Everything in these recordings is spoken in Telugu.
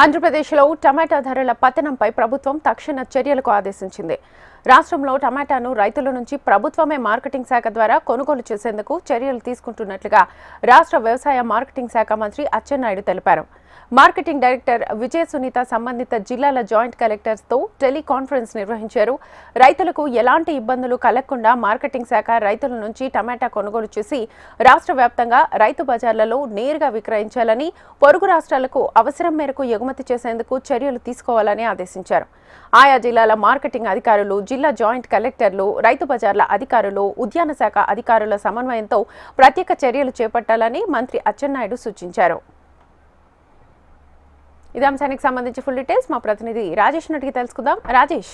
ఆంధ్రప్రదేశ్లో టమాటా ధరల పతనంపై ప్రభుత్వం తక్షణ చర్యలకు ఆదేశించింది. రాష్ట్రంలో టమాటాను రైతుల నుంచి ప్రభుత్వమే మార్కెటింగ్ శాఖ ద్వారా కొనుగోలు చేసేందుకు చర్యలు తీసుకుంటున్నట్లుగా రాష్ట్ర వ్యవసాయ మార్కెటింగ్ శాఖ మంత్రి అచ్చెన్నాయుడు తెలిపారు. మార్కెటింగ్ డైరెక్టర్ విజయ సునీత సంబంధిత జిల్లాల జాయింట్ కలెక్టర్స్తో టెలికాన్ఫరెన్స్ నిర్వహించారు. రైతులకు ఎలాంటి ఇబ్బందులు కలగకుండా మార్కెటింగ్ శాఖ రైతుల నుంచి టమాటా కొనుగోలు చేసి రాష్ట్ర వ్యాప్తంగా రైతు బజార్లలో నేరుగా విక్రయించాలని, పొరుగు రాష్ట్రాలకు అవసరం మేరకు ఎగుమతి చేసేందుకు చర్యలు తీసుకోవాలని ఆదేశించారు. ఆయా జిల్లాల మార్కెటింగ్ అధికారులు, జిల్లా జాయింట్ కలెక్టర్లు, రైతు బజార్ల అధికారులు, ఉద్యాన శాఖ అధికారుల సమన్వయంతో ప్రత్యేక చర్యలు చేపట్టాలని మంత్రి అచ్చెన్నాయుడు సూచించారు. ఇదే అంశానికి సంబంధించి ఫుల్ డీటెయిల్స్ మా ప్రతినిధి రాజేష్ నటికి తెలుసుకుందాం. రాజేష్,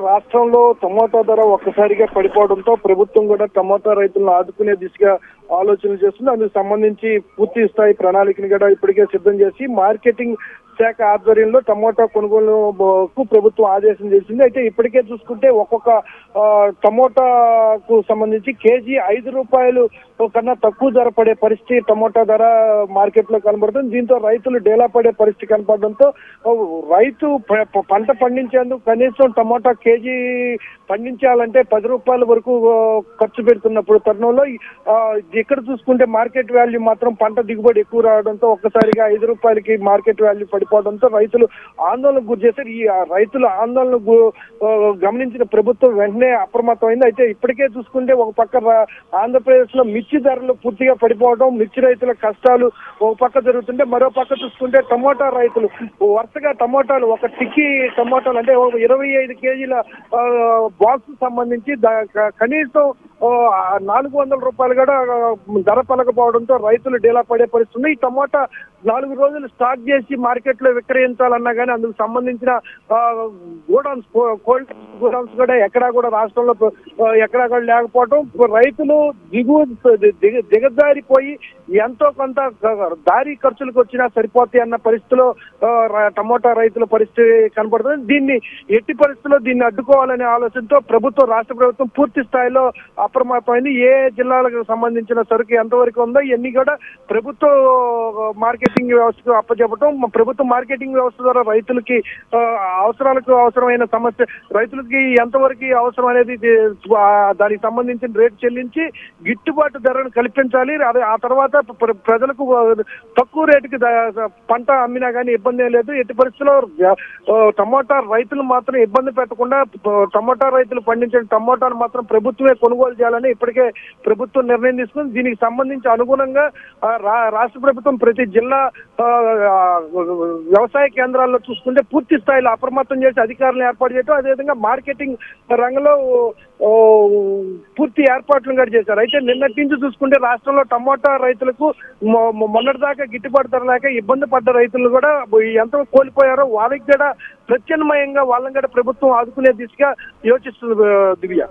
రాష్ట్రంలో టమోటా ధర ఒక్కసారిగా పడిపోవడంతో ప్రభుత్వం కూడా టమోటా రైతులను ఆదుకునే దిశగా ఆలోచనలు చేస్తుంది. అందుకు సంబంధించి పూర్తి స్థాయి ప్రణాళికను కూడా ఇప్పటికే సిద్ధం చేసి మార్కెటింగ్ శాఖ ఆధ్వర్యంలో టమోటా కొనుగోలుకు ప్రభుత్వం ఆదేశం చేసింది. అయితే ఇప్పటికే చూసుకుంటే ఒక్కొక్క టమోటాకు సంబంధించి కేజీ ₹5 కన్నా తక్కువ ధర పడే పరిస్థితి టమోటా ధర మార్కెట్ లో కనబడుతుంది. దీంతో రైతులు డేలా పడే పరిస్థితి కనపడడంతో రైతు పంట పండించేందుకు కనీసం టమోటా కేజీ పండించాలంటే ₹10 వరకు ఖర్చు పెడుతున్నప్పుడు తరుణంలో ఇక్కడ చూసుకుంటే మార్కెట్ వాల్యూ మాత్రం పంట దిగుబడి ఎక్కువ రావడంతో ఒక్కసారిగా ₹5కి మార్కెట్ వాల్యూ పడిపోవడంతో రైతులు ఆందోళనకు గురి చేశారు. ఈ రైతుల ఆందోళన గమనించిన ప్రభుత్వం వెంటనే అప్రమత్తమైంది. అయితే ఇప్పటికే చూసుకుంటే ఒక పక్క ఆంధ్రప్రదేశ్ లో మిర్చి ధరలు పూర్తిగా పడిపోవడం, మిర్చి రైతుల కష్టాలు ఒక పక్క జరుగుతుంటే మరో పక్క చూసుకుంటే టమోటా రైతులు వరుసగా టమోటాలు ఒక టిక్కీ టమోటాలు అంటే 25 కేజీల బాక్స్ సంబంధించి కనీసం ₹400 కూడా ధర పలకపోవడంతో రైతులు డేలా పడే పరిస్థితుంది. ఈ టమోటా 4 రోజులు స్టాక్ చేసి మార్కెట్ లో విక్రయించాలన్నా కానీ అందుకు సంబంధించిన గోడౌన్స్, కోల్డ్ గోడౌన్స్ కూడా ఎక్కడా కూడా రాష్ట్రంలో ఎక్కడా కూడా లేకపోవడం, రైతులు దిగజారిపోయి ఎంతో కొంత దారి ఖర్చులకు వచ్చినా సరిపోతాయి అన్న పరిస్థితిలో టమోటా రైతుల పరిస్థితి కనపడుతుంది. దీన్ని ఎట్టి పరిస్థితుల్లో దీన్ని అడ్డుకోవాలనే ఆలోచనతో రాష్ట్ర ప్రభుత్వం పూర్తి స్థాయిలో అప్రమత్తమైంది. ఏ జిల్లాలకు సంబంధించిన సరుకు ఎంతవరకు ఉందో ఇవన్నీ కూడా ప్రభుత్వ మార్కెటింగ్ వ్యవస్థకు అప్పచెప్పడం, ప్రభుత్వ మార్కెటింగ్ వ్యవస్థ ద్వారా రైతులకి అవసరాలకు అవసరమైన సమస్య రైతులకి ఎంతవరకు అవసరం అనేది దానికి సంబంధించిన రేటు చెల్లించి గిట్టుబాటు ధరను కల్పించాలి. ఆ తర్వాత ప్రజలకు తక్కువ రేటుకి పంట అమ్మినా కానీ ఇబ్బంది లేదు. ఎట్టి పరిస్థితుల్లో టమోటా రైతులు మాత్రం ఇబ్బంది పెట్టకుండా టమోటా రైతులు పండించిన టమోటాను మాత్రం ప్రభుత్వమే కొనుగోలు చేయాలని ఇప్పటికే ప్రభుత్వం నిర్ణయం తీసుకుంది. దీనికి సంబంధించి అనుగుణంగా రాష్ట్ర ప్రభుత్వం ప్రతి జిల్లా వ్యవసాయ కేంద్రాల్లో చూసుకుంటే పూర్తి స్థాయిలో అప్రమత్తం చేసి అధికారులను ఏర్పాటు చేయడం, అదేవిధంగా మార్కెటింగ్ రంగంలో పూర్తి ఏర్పాట్లను కూడా చేశారు. అయితే నిన్నటి నుంచి చూసుకుంటే రాష్ట్రంలో టమోటా రైతులకు మొన్నటిదాకా గిట్టుబాటు ధర లేక ఇబ్బంది పడ్డ రైతులు కూడా ఎంత కోల్పోయారో వాళ్ళకి కూడా ప్రత్యామ్నాయంగా వాళ్ళని కూడా ప్రభుత్వం ఆదుకునే దిశగా యోచిస్తుంది. Divya.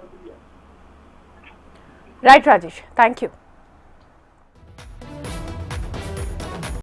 Right Rajesh, thank you.